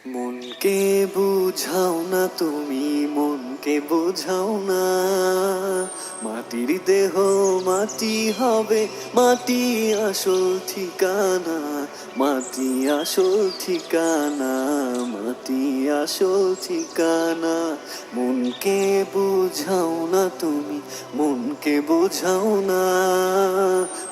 মনকে বুঝাও না তুমি, মনকে বোঝাও না। মাটির দেহ মাটি হবে, মাটি আসল ঠিকানা। মাটি আসল ঠিকানা, মাটি আসল ঠিকানা। মনকে বুঝাও না তুমি, মনকে বোঝাও না।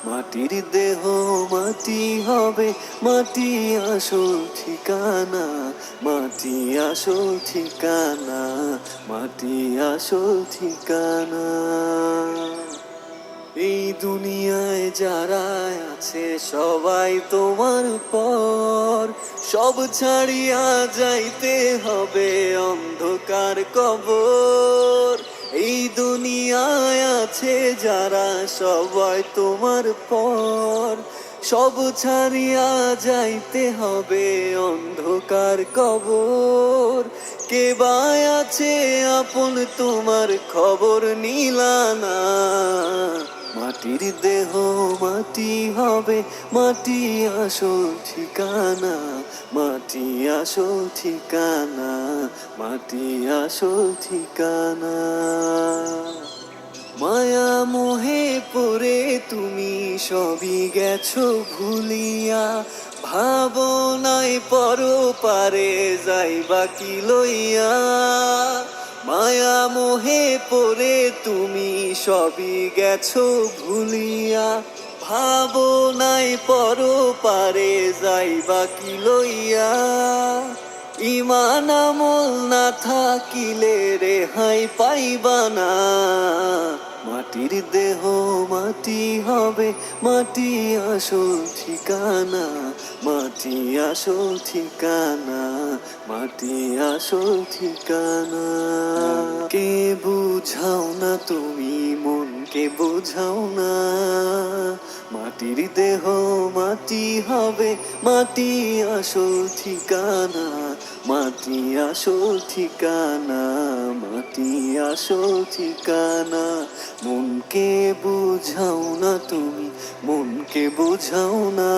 মাটির দেহ মাটি হবে, মাটি আসল ঠিকানা। মাটি আসল ঠিকানা, মাটি আসল ঠিকানা। এই দুনিয়ায় যারা আছে সবাই তোমার পর। সব ছাড়িয়া যাইতে হবে অন্ধকার কবর। এই দুনিয়ায় আছে যারা সবাই তোমার পর। সব ছাড়িয়া যাইতে হবে অন্ধকার কবর। কে বা আছে আপন তোমার খবর নিলানা। মাটির দেহ মাটি হবে, মাটি আসল ঠিকানা। মাটি আসল ঠিকানা, মাটি আসল ঠিকানা। মায়া মোহে পড়ে তুমি সবই গেছো ভুলিয়া। ভাবনায় পরপারে যাইবা কি লইয়া। মায়া মোহে পড়ে তুমি সবই গেছো ভুলিয়া। ভাবনায় পরপারে যাইবা কি লইয়া। ইমান আমল না থাকিলে রেহাই পাইবা না। মাটির দেহ মাটি হবে, মাটি আসল ঠিকানা। মাটি আসল ঠিকানা, মাটি আসল ঠিকানা। কে বুঝাও না তুমি, মনকে বোঝাও না। মাটির দেহ মাটি হবে, মাটি আসল ঠিকানা। মাটি আসল ঠিকানা, মাটি আসল ঠিকানা। মনকে বুঝাও না তুমি, মনকে বোঝাও না।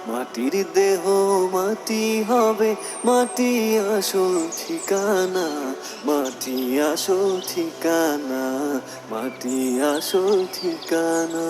মাটির দেহ মাটি হবে, মাটি আসল ঠিকানা। মাটি আসল ঠিকানা, মাটি আসল ঠিকানা।